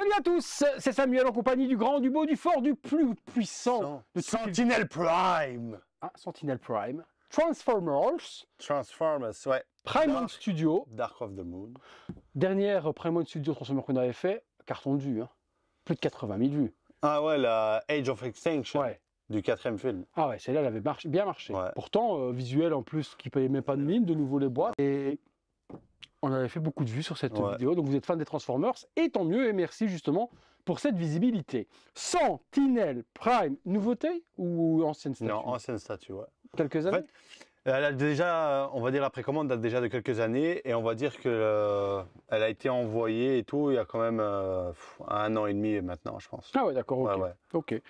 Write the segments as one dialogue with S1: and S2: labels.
S1: Salut à tous, c'est Samuel en compagnie du grand, du beau, du fort, du plus puissant de
S2: Sentinel Prime.
S1: Ah, Sentinel Prime. Transformers.
S2: Transformers, ouais.
S1: Prime Studio.
S2: Dark of the Moon.
S1: Dernière Prime Studio Transformers qu'on avait fait, carton de vue. Hein. Plus de 80 000 vues.
S2: Ah ouais, la Age of Extinction.
S1: Ouais.
S2: Du 4e film.
S1: Ah ouais, celle-là, elle avait bien marché.
S2: Ouais.
S1: Pourtant, visuel en plus, qui payait même pas de mine, de nouveau les boîtes. Et on avait fait beaucoup de vues sur cette vidéo. Donc vous êtes fan des Transformers, et tant mieux, et merci justement pour cette visibilité. Sentinel Prime, nouveauté ou ancienne statue?
S2: Non, ancienne statue, ouais.
S1: Quelques années?
S2: En fait, elle a déjà, on va dire la précommande date déjà de quelques années, et on va dire que elle a été envoyée et tout il y a quand même 1 an et demi maintenant, je pense.
S1: Ah ouais, d'accord, ok.
S2: Ouais, ouais.
S1: Ok.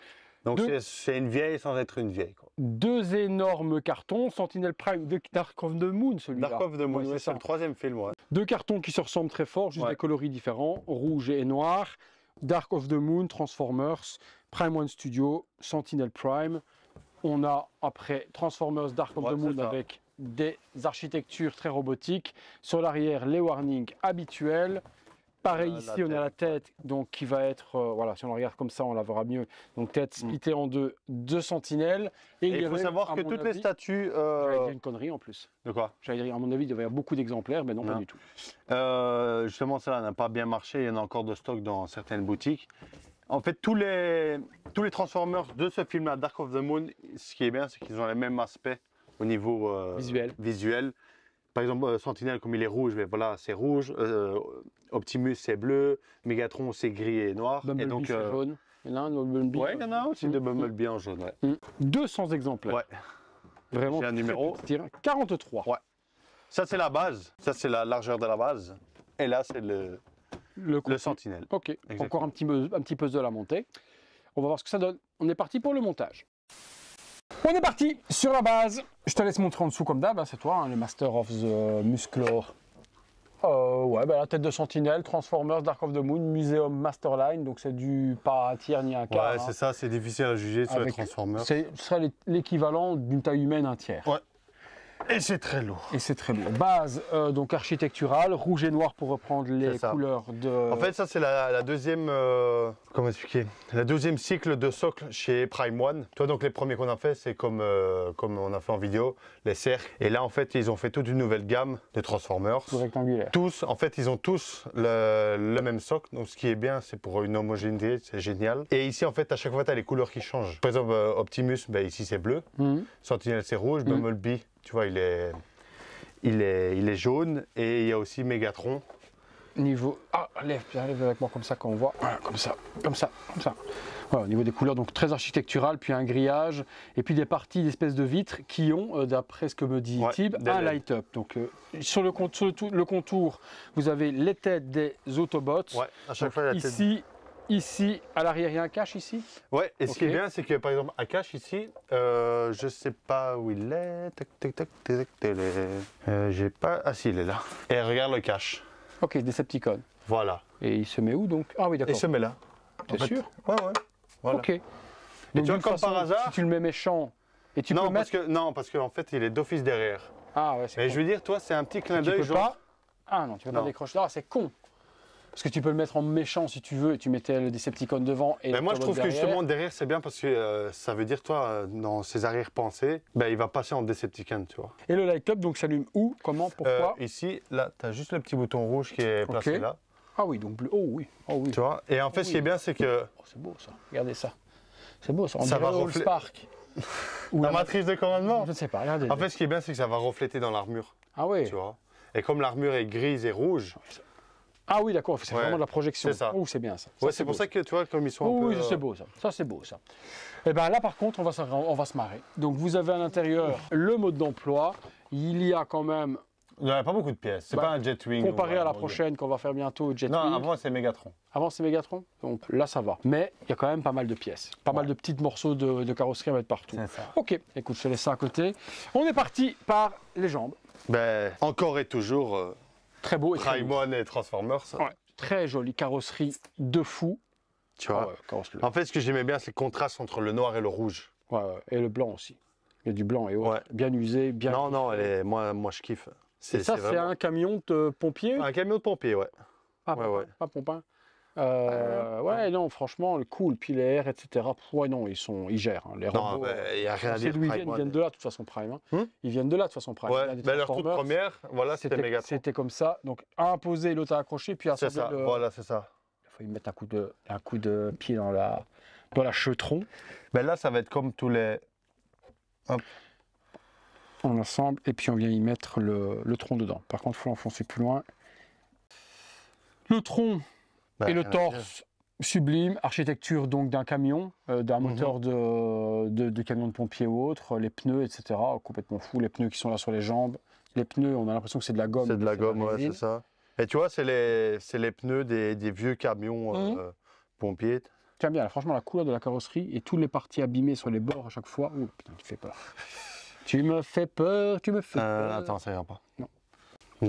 S2: Donc c'est une vieille sans être une vieille, quoi.
S1: 2 énormes cartons, Sentinel Prime de Dark of the Moon, celui-là.
S2: Dark of the Moon,
S1: Ouais,
S2: c'est le 3e film, ouais.
S1: 2 cartons qui se ressemblent très fort, juste des coloris différents, rouge et noir. Dark of the Moon, Transformers, Prime One Studio, Sentinel Prime. On a après Transformers Dark of the Moon avec des architectures très robotiques. Sur l'arrière, les warnings habituels. Pareil ici, on a la tête donc, qui va être, voilà, si on la regarde comme ça, on la verra mieux. Donc tête splittée en deux, 2 sentinelles.
S2: Et il faut savoir que toutes les statues...
S1: J'allais dire une connerie en plus.
S2: De quoi?
S1: J'allais dire, à mon avis, il devait y avoir beaucoup d'exemplaires, mais non, pas du tout.
S2: Justement, ça n'a pas bien marché, il y en a encore de stock dans certaines boutiques. En fait, tous les Transformers de ce film-là, Dark of the Moon, ce qui est bien, c'est qu'ils ont les mêmes aspects au niveau visuel. Par exemple, Sentinel, comme il est rouge, mais voilà, c'est rouge. Optimus, c'est bleu. Megatron, c'est gris et noir.
S1: Bumblebee,
S2: et donc,
S1: c'est jaune. Il y en a un, Bumblebee.
S2: Ouais, il y en a aussi de Bumblebee en jaune. Ouais.
S1: 200 exemplaires.
S2: Ouais.
S1: Vraiment.
S2: J'ai un numéro.
S1: 43.
S2: Ouais. Ça, c'est la base. Ça, c'est la largeur de la base. Et là, c'est le Sentinel.
S1: Ok.
S2: Exactement.
S1: Encore un petit puzzle à monter. On va voir ce que ça donne. On est parti pour le montage. On est parti sur la base. Je te laisse montrer en dessous comme d'hab. Hein, c'est toi, hein, le Master of the Musclor. Ouais, bah, la tête de Sentinelle, Transformers, Dark of the Moon, Museum Masterline. Donc c'est du pas un tiers ni un quart.
S2: Ouais, c'est ça, c'est difficile à juger sur les Transformers.
S1: Ce serait l'équivalent d'une taille humaine, un tiers.
S2: Ouais. Et c'est très lourd.
S1: Et c'est très lourd. Base donc architecturale, rouge et noir pour reprendre les couleurs de...
S2: En fait, ça c'est la deuxième... comment expliquer? La deuxième cycle de socle chez Prime One. Toi, donc les premiers qu'on a fait, c'est comme on a fait en vidéo, les cercles. Et là, en fait, ils ont fait toute une nouvelle gamme de Transformers.
S1: Tout rectangulaire.
S2: Tous, en fait, ils ont tous le même socle. Donc ce qui est bien, c'est pour une homogénéité, c'est génial. Et ici, en fait, à chaque fois, tu as les couleurs qui changent. Par exemple, Optimus, ben, ici c'est bleu. Sentinel, c'est rouge. Bumblebee, tu vois, il est jaune, et il y a aussi Megatron.
S1: Niveau... Ah, lève avec moi comme ça quand on voit. Voilà, comme ça. Voilà, au niveau des couleurs, donc très architectural, puis un grillage, et puis des parties d'espèces de vitres qui ont, d'après ce que me dit Tib, un light-up. Donc sur le contour, vous avez les têtes des Autobots.
S2: Ouais, à chaque fois, la tête...
S1: Ici, à l'arrière, il y a un cache ici.
S2: Ouais, et ce qui est bien, c'est que par exemple, à cache ici, je sais pas où il est. J'ai pas. Ah si, il est là. Et regarde le cache.
S1: Ok, Decepticon.
S2: Voilà.
S1: Et il se met où donc? Ah oui, d'accord.
S2: Il se met là.
S1: T'es sûr?
S2: Ouais. Voilà.
S1: Ok.
S2: Et
S1: donc,
S2: tu vois, comme par hasard.
S1: Si tu le mets méchant, et tu peux mettre...
S2: Non, parce qu'en fait, il est d'office derrière.
S1: Ah ouais, c'est
S2: Mais je veux dire, toi, c'est un petit clin d'œil.
S1: Pas... Ah non, tu peux pas décrocher. Ah, c'est con. Parce que tu peux le mettre en méchant si tu veux, et tu mettais le Decepticon devant et
S2: moi je trouve que justement derrière c'est bien parce que ça veut dire toi dans ses arrière-pensées, il va passer en Decepticon, tu vois.
S1: Et le light up donc s'allume où, comment, pourquoi?
S2: Ici, là, tu as juste le petit bouton rouge qui est placé là.
S1: Ah oui, donc bleu. Oh oui.
S2: Tu vois. Et en fait ce qui est bien c'est que...
S1: Oh, c'est beau ça, regardez ça. C'est beau ça, on
S2: ça
S1: dirait
S2: va
S1: All Spark.
S2: Ou la matrice de commandement.
S1: Je ne sais pas, regardez.
S2: En fait ce qui est bien c'est que ça va refléter dans l'armure.
S1: Ah oui.
S2: Tu vois. Et comme l'armure est grise et rouge...
S1: Ah oui, d'accord, c'est vraiment de la projection.
S2: C'est ça.
S1: Oh, c'est bien ça.
S2: Ouais, c'est pour ça que tu vois, comme ils sont un peu...
S1: Oui, c'est beau ça. Ça, c'est beau ça. Et bien là, par contre, on va se marrer. Donc, vous avez à l'intérieur le mode d'emploi. Il y a quand même...
S2: Il n'y a pas beaucoup de pièces. C'est pas un Jetwing.
S1: Comparé à la prochaine qu'on va faire bientôt, Jetwing.
S2: Non, avant, c'est Megatron.
S1: Avant, c'est Megatron. Donc là, ça va. Mais il y a quand même pas mal de pièces. Pas mal de petits morceaux de carrosserie à mettre partout.
S2: C'est ça.
S1: Ok, écoute, je te laisse ça à côté. On est parti par les jambes.
S2: Encore et toujours...
S1: Très beau et
S2: Prime One et Transformers.
S1: Ouais, très jolie carrosserie de fou.
S2: Tu vois. En fait, ce que j'aimais bien, c'est le contraste entre le noir et le rouge.
S1: Ouais, et le blanc aussi. Il y a du blanc et autres. Bien usé, bien.
S2: Non, moi je kiffe.
S1: C'est un camion de pompier?
S2: Un camion de pompier, ouais.
S1: Pas pompin. ouais, non, franchement, le cool, puis les airs, etc. Ouais, non, ils gèrent. Hein, les
S2: Non,
S1: robots.
S2: il n'y a rien à
S1: On sait
S2: dire.
S1: d'où ils
S2: Prime
S1: viennent, ils
S2: One.
S1: viennent de là, de toute façon, Prime. Hein. Ils viennent de là, de toute façon, Prime.
S2: Ouais,
S1: Ils viennent des
S2: ben leur toute
S1: Transformers.
S2: première, voilà, c'était Megatron.
S1: C'était comme ça. Donc, un imposé, l'autre à accrocher, puis à
S2: C'est ça, voilà, c'est ça.
S1: Il faut y mettre un coup de pied dans la chetron.
S2: Ben là, ça va être comme tous les... Hop.
S1: On assemble, et puis on vient y mettre le tronc dedans. Par contre, il faut l'enfoncer plus loin. Le tronc
S2: Ben,
S1: et le
S2: rien à dire.
S1: torse, sublime. Architecture donc d'un camion, d'un moteur de camion de pompier ou autre. Les pneus, etc. Complètement fou. Les pneus qui sont là sur les jambes. Les pneus, on a l'impression que c'est de la gomme.
S2: C'est de la gomme, ouais,
S1: résine.
S2: c'est ça. Et tu vois, c'est les pneus des vieux camions pompiers.
S1: Tiens bien, franchement, la couleur de la carrosserie et toutes les parties abîmées sur les bords à chaque fois. Ouh, putain, tu fais peur. Tu me fais peur, tu me fais peur.
S2: Attends, ça ira pas.
S1: Non.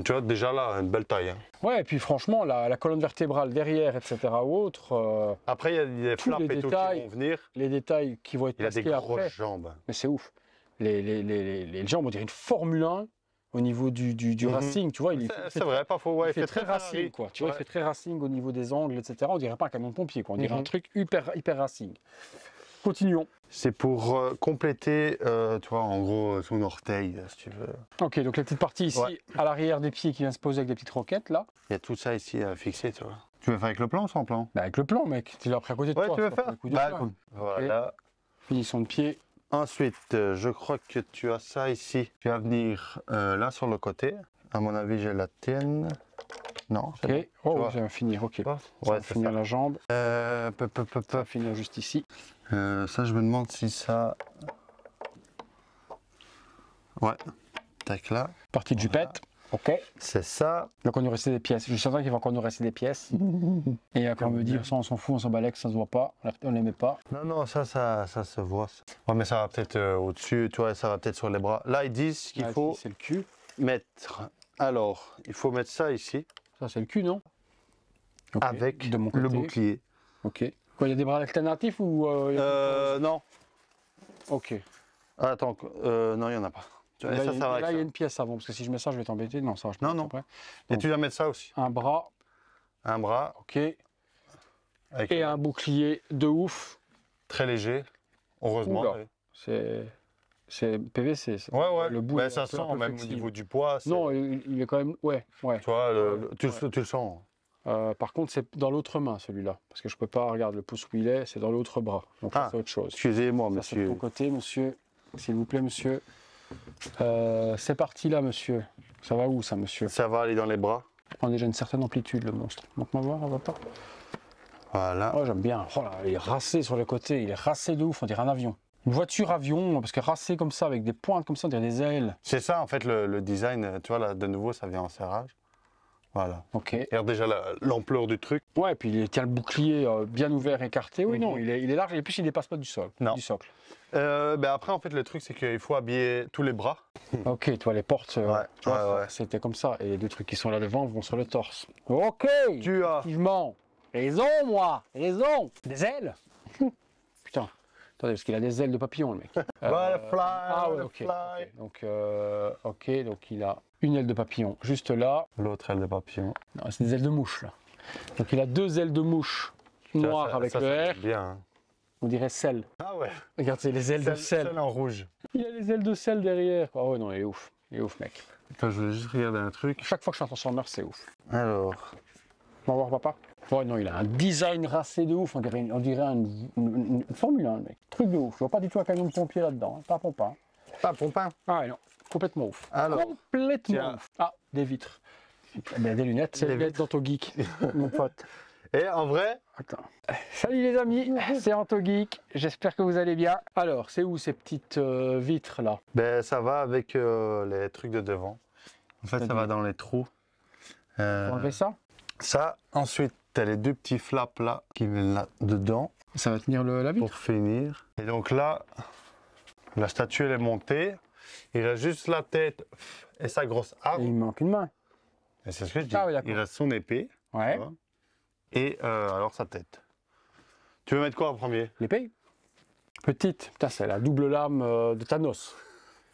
S2: Tu vois, déjà là, une belle taille. Hein.
S1: Ouais, et puis franchement, la colonne vertébrale derrière, etc. ou autre,
S2: Après, il y a des
S1: tous
S2: flaps
S1: les
S2: et tout qui
S1: détails.
S2: vont venir.
S1: les détails qui vont être
S2: Il a des
S1: masqués
S2: grosses
S1: après.
S2: jambes.
S1: Mais c'est ouf. Les jambes, on dirait une Formule 1 au niveau du racing, tu vois.
S2: C'est vrai, pas faux. Ouais,
S1: il fait très racing,
S2: Ferrari.
S1: quoi. Tu vois,
S2: Ouais.
S1: il fait très racing au niveau des angles, etc. On dirait pas un camion de pompier, quoi. On dirait un truc hyper racing. Continuons.
S2: C'est pour compléter, tu vois, en gros, son orteil, si tu veux.
S1: Ok, donc la petite partie ici,
S2: Ouais.
S1: à l'arrière des pieds qui vient se poser avec des petites roquettes, là.
S2: Il y a tout ça ici à fixer, tu vois. Tu veux faire avec le plan ou sans plan?
S1: Bah, avec le plan, mec. Tu l'as pris à côté de
S2: Ouais,
S1: toi.
S2: tu veux
S1: c'est pas
S2: faire?
S1: un coup de
S2: Bah,
S1: plan.
S2: écoute, voilà.
S1: Finition de pied.
S2: Ensuite, je crois que tu as ça ici. Tu vas venir là sur le côté. À mon avis, j'ai la tienne. Non, c'est
S1: Ok. Oh,
S2: vois.
S1: ça va finir, ok.
S2: bon.
S1: Ça
S2: Ouais,
S1: va
S2: c'est
S1: finir
S2: ça.
S1: la jambe. Ça va
S2: Hop.
S1: finir juste ici.
S2: Ça, je me demande si ça... Ouais. Tac là.
S1: Partie de jupette. Ok.
S2: C'est ça.
S1: Donc, on nous restait des pièces. Je suis certain qu'il va encore nous rester des pièces. Et il va encore me dire, ça, on s'en fout, on s'en balèque, ça se voit pas. On les met pas.
S2: Non, non, ça se voit. Ça. Ouais, mais ça va peut-être au-dessus, tu vois, ça va peut-être sur les bras. Là, ils disent qu'il
S1: Là,
S2: faut
S1: ici, c'est le cul.
S2: mettre... Alors, il faut mettre ça ici,
S1: Ça, c'est le cul, non? Ok.
S2: avec
S1: de mon
S2: le
S1: côté.
S2: bouclier.
S1: Ok. Quoi, il y a des bras alternatifs ou il y a-
S2: Non.
S1: Ok.
S2: Ah, attends, non, il n'y en a pas. Tu vois,
S1: Là,
S2: ça,
S1: il y a-
S2: ça va
S1: là, il y a
S2: avec
S1: une pièce avant, parce que si je mets ça, je vais t'embêter. Non, ça va, je peux
S2: Non,
S1: mettre
S2: non.
S1: après.
S2: ça. Et tu vas mettre ça aussi.
S1: Un bras,
S2: Un bras
S1: ok.
S2: avec
S1: Et un bouclier de ouf.
S2: très léger, heureusement.
S1: Oula.
S2: Ouais,
S1: C'est PVC. Ça.
S2: ouais.
S1: Le bout
S2: Mais
S1: est
S2: ça
S1: un peu
S2: sent, même
S1: flexible.
S2: au niveau du poids.
S1: Non, il est quand même. Ouais, ouais.
S2: Tu vois, tu
S1: Ouais.
S2: le sens.
S1: Par contre, c'est dans l'autre main celui-là. Parce que je peux pas regarder le pouce où il est, c'est dans l'autre bras. Donc ça,
S2: Ah,
S1: c'est autre chose.
S2: Excusez-moi,
S1: Ça, c'est de
S2: monsieur.
S1: ton côté, monsieur. S'il vous plaît, monsieur. C'est parti là, monsieur. Ça va où ça, monsieur?
S2: Ça va aller dans les bras.
S1: Il prend déjà une certaine amplitude, le monstre. Montre-moi voir, on va pas.
S2: Voilà.
S1: Ouais, j'aime bien. Oh là, il est racé sur le côté, il est racé de ouf, on dirait un avion. Une voiture avion, parce que racé comme ça, avec des pointes comme ça, on dirait des ailes.
S2: C'est ça, en fait, le design. Tu vois, là, de nouveau, ça vient en serrage. Voilà.
S1: Ok.
S2: Regarde déjà l'ampleur du truc.
S1: Ouais, et puis il tient le bouclier bien ouvert, écarté. Oui, non, il est large, et puis il dépasse pas du sol.
S2: Non.
S1: Du socle.
S2: Ben après, en fait, le truc, c'est qu'il faut habiller tous les bras.
S1: Ok, tu vois, les portes,
S2: Ouais,
S1: tu vois,
S2: ouais.
S1: c'était comme ça. Et les deux trucs qui sont là devant vont sur le torse. Ok,
S2: Tu as
S1: effectivement. Raison, moi, raison. Des ailes. Putain. Attendez, parce qu'il a des ailes de papillon, le mec.
S2: Butterfly,
S1: Ah ouais, ok.
S2: butterfly.
S1: Donc il a une aile de papillon juste là.
S2: L'autre aile de papillon.
S1: Non, c'est des ailes de mouche, là. Donc il a deux ailes de mouche noires
S2: Ça,
S1: avec
S2: ça,
S1: le
S2: ça
S1: R.
S2: fait bien. Hein.
S1: On dirait sel.
S2: Ah ouais.
S1: Regarde, c'est les ailes de sel.
S2: Celle en rouge.
S1: Il a les ailes de sel derrière. Ah ouais, non, il est ouf. Il est ouf, mec.
S2: Attends, je voulais juste regarder un truc.
S1: Chaque fois que je suis un Transformer, c'est ouf.
S2: Alors,
S1: On va voir, papa. Ouais, non, il a un design racé de ouf. On dirait une Formule 1, le mec. Truc de ouf. Je vois pas du tout un camion de pompier là-dedans. Hein. Pas pompin.
S2: pas pompin.
S1: Ah ouais, non. Complètement ouf.
S2: Alors,
S1: Complètement
S2: tiens.
S1: ouf. Ah, des vitres. Eh ben, des lunettes. C'est
S2: Des
S1: les lunettes d'Anto-Geek, mon pote.
S2: Et en vrai,
S1: Attends. Salut les amis, c'est Anto-Geek. J'espère que vous allez bien. Alors, c'est où ces petites vitres là?
S2: ben, ça va avec les trucs de devant. En fait, ça va dans les trous.
S1: On va enlever ça?
S2: Ça, ensuite, tu as les deux petits flaps là qui viennent là dedans
S1: Ça va tenir la vitre.
S2: pour finir. Et donc là, la statue elle est montée. Il reste juste la tête et sa grosse
S1: Et
S2: arme.
S1: il manque une main.
S2: Et c'est ce que je dis.
S1: Ah oui, d'accord.
S2: Il reste son épée.
S1: Ouais.
S2: Voilà. Et alors sa tête. Tu veux mettre quoi en premier?
S1: L'épée. Petite. Putain, c'est la double lame de Thanos.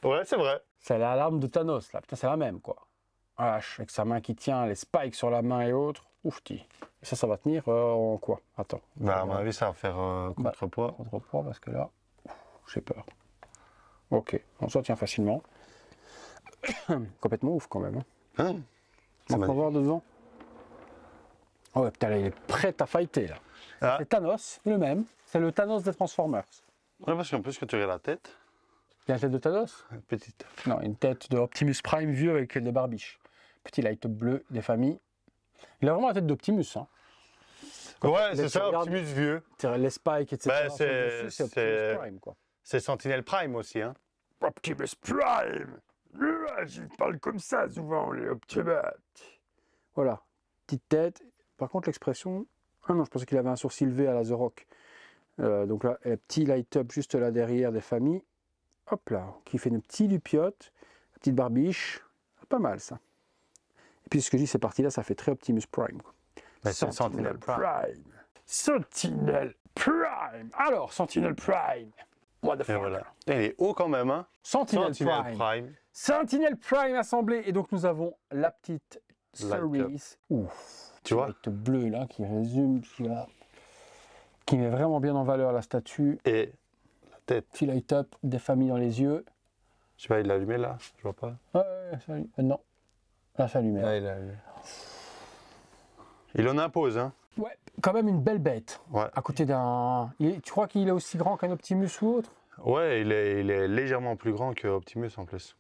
S2: Ouais, c'est vrai.
S1: C'est la lame de Thanos là. Putain, c'est la même quoi. Vache, avec sa main qui tient, les spikes sur la main et autres. Oufti. Ça va tenir en quoi? Attends.
S2: Bah, à mon avis, ça va faire contrepoids.
S1: Contrepoids, parce que là, j'ai peur. Ok, on s'en tient facilement. Complètement ouf quand même.
S2: Hein?
S1: On va voir devant. Oh ouais, putain, là, il est prêt à fighter là.
S2: Ah.
S1: C'est Thanos, le même. C'est le Thanos des Transformers.
S2: Ouais, parce qu'en plus, quand tu regardes la tête,
S1: Il y a la tête de Thanos?
S2: petite.
S1: Non, une tête de Optimus Prime vieux avec des barbiches. Petit light up bleu des familles. Il a vraiment la tête d'Optimus. Hein.
S2: Ouais, c'est ça, Optimus vieux.
S1: Les spikes, etc.
S2: Bah, c'est
S1: Optimus Prime, quoi.
S2: C'est Sentinel Prime aussi, hein.
S1: Optimus Prime! Je parle comme ça souvent, les Optimus. Voilà, petite tête. Par contre, l'expression. Ah non, je pensais qu'il avait un sourcil V à la The Rock. Donc là, un petit light-up juste là derrière des familles. Hop là, qui fait une petite lupiote, une petite barbiche. Pas mal ça. Et puis ce que je dis, ces parties-là, ça fait très Optimus Prime.
S2: Bah, c'est Sentinel Prime.
S1: Sentinel Prime. Alors, Sentinel Prime. What the
S2: Et
S1: fuck.
S2: voilà. Il est haut quand même, hein.
S1: Sentinel Prime. Sentinel Prime assemblé. Et donc nous avons la petite cerise. Ouf.
S2: Tu vois?
S1: Avec le bleu là qui résume, qui met vraiment bien en valeur la statue.
S2: Et la tête.
S1: Petit light up, des familles dans les yeux.
S2: Je sais pas, il l'a allumé là? Je vois pas.
S1: Non. Là, ça allumé.
S2: Ah, il l'a allumé. Il en impose, hein.
S1: Ouais, quand même une belle bête.
S2: Ouais.
S1: À côté d'un. Tu crois qu'il est aussi grand qu'un Optimus ou autre?
S2: Ouais, il est légèrement plus grand que Optimus en plus.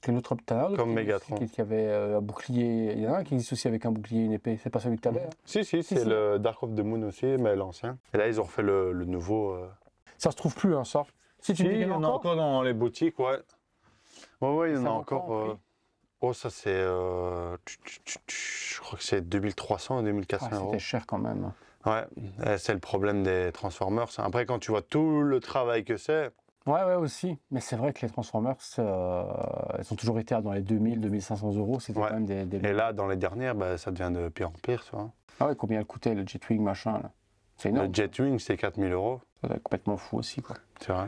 S1: C'est l'autre Optimus.
S2: Comme Megatron.
S1: Qui avait un bouclier. Il y en a un qui existe aussi avec un bouclier et une épée. C'est pas celui que tu avais. Hein.
S2: Si, c'est le Dark of the Moon aussi, mais l'ancien. Et là, ils ont refait le nouveau.
S1: Ça se trouve plus, hein, ça. Si tu me dis
S2: il
S1: qu'il
S2: y en a encore dans les boutiques, ouais. Ouais, il y en a encore. Oh, ça c'est. Je crois que c'est 2300 ou 2400 euros.
S1: C'était cher quand même.
S2: Ouais, c'est le problème des Transformers. Après, quand tu vois tout le travail que c'est.
S1: Ouais, aussi. Mais c'est vrai que les Transformers, elles ont toujours été dans les 2000, 2500 euros. C'était quand même des.
S2: Et là, dans les dernières, bah, ça devient de pire en pire, tu vois.
S1: Ah ouais, combien elle coûtait le Jetwing machin là? C'est énorme.
S2: Le Jetwing, c'est 4000 euros.
S1: C'est complètement fou aussi, quoi.
S2: C'est vrai.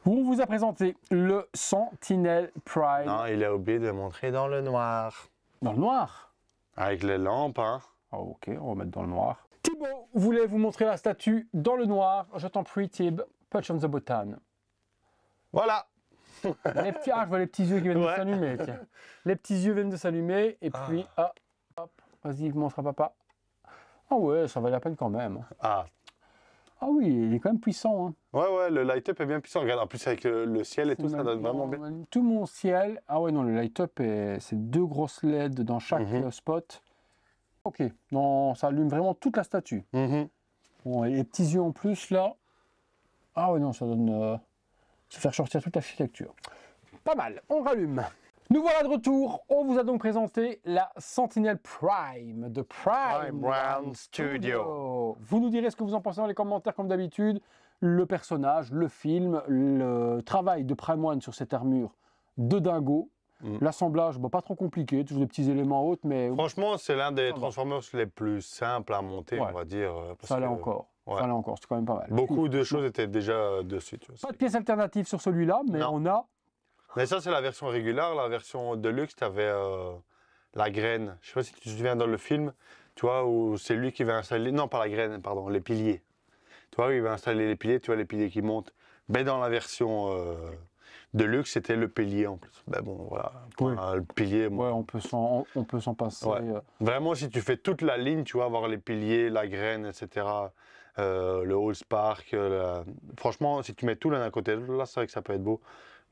S1: On vous a présenté le Sentinel Prime.
S2: Non, il a oublié de le montrer dans le noir.
S1: Dans le noir?
S2: Avec les lampes, hein.
S1: Ah, ok, on va mettre dans le noir. Thibaut voulait vous montrer la statue dans le noir. Je t'en prie, Thib. Punch on the button.
S2: Voilà.
S1: Les petits, je vois les petits yeux qui viennent de s'allumer. Tiens. Les petits yeux viennent de s'allumer. Et puis, hop, vas-y, montre à papa. Ah ouais, ça valait la peine quand même.
S2: Ah
S1: oui, il est quand même puissant. Hein.
S2: Ouais, le light-up est bien puissant. Regarde, en plus avec le ciel et tout, ça donne vraiment bien.
S1: Tout mon ciel. Ah ouais, non, le light-up, c'est 2 grosses LED dans chaque spot. Ok, non, ça allume vraiment toute la statue. Bon, et les petits yeux en plus, là. Ah ouais, non, ça donne... ça fait ressortir toute l'architecture. Pas mal, on rallume. Nous voilà de retour. On vous a donc présenté la Sentinel Prime de Prime
S2: Brown Studio.
S1: Vous nous direz ce que vous en pensez dans les commentaires comme d'habitude. Le personnage, le film, le travail de Prime One sur cette armure de dingo. L'assemblage, pas trop compliqué, toujours des petits éléments autres, mais...
S2: Franchement, c'est l'un des Transformers les plus simples à monter, on va dire.
S1: Ça allait encore. Ça allait encore, c'est quand même pas mal.
S2: Beaucoup de choses étaient déjà dessus. Tu vois,
S1: pas de pièces alternatives sur celui-là, mais on a...
S2: Mais ça, c'est la version régulière. La version Deluxe, tu avais la graine. Je sais pas si tu te souviens dans le film, tu vois, où c'est lui qui va installer... Non, pas la graine, pardon, les piliers. Tu vois, il va installer les piliers, tu vois, les piliers qui montent. Mais dans la version Deluxe, c'était le pilier en plus. Ben bon, voilà. Le pilier...
S1: Ouais, on peut s'en passer.
S2: Ouais. Vraiment, si tu fais toute la ligne, tu vas avoir les piliers, la graine, etc., le Hall Spark. Franchement, si tu mets tout l'un à côté de l'autre, là, c'est vrai que ça peut être beau.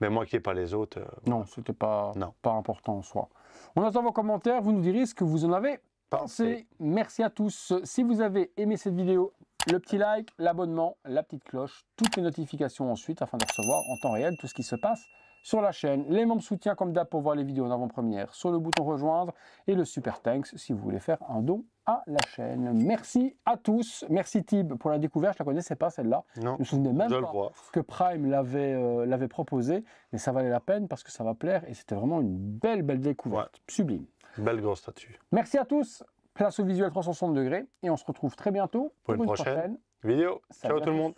S2: Mais moi qui n'ai pas les autres...
S1: Non, c'était pas important en soi. On attend vos commentaires, vous nous direz ce que vous en avez pensé. Merci à tous. Si vous avez aimé cette vidéo, le petit like, l'abonnement, la petite cloche, toutes les notifications ensuite afin de recevoir en temps réel tout ce qui se passe sur la chaîne. Les membres soutiens comme d'hab pour voir les vidéos en avant-première sur le bouton rejoindre et le super thanks si vous voulez faire un don à la chaîne. Merci à tous. Merci Thib pour la découverte. Je la connaissais pas celle-là. Je me souvenais même pas que Prime l'avait proposé, mais ça valait la peine parce que ça va plaire et c'était vraiment une belle découverte. Sublime.
S2: Belle grosse statue.
S1: Merci à tous. Place au visuel 360 degrés et on se retrouve très bientôt
S2: pour une prochaine vidéo. Ciao tout le monde.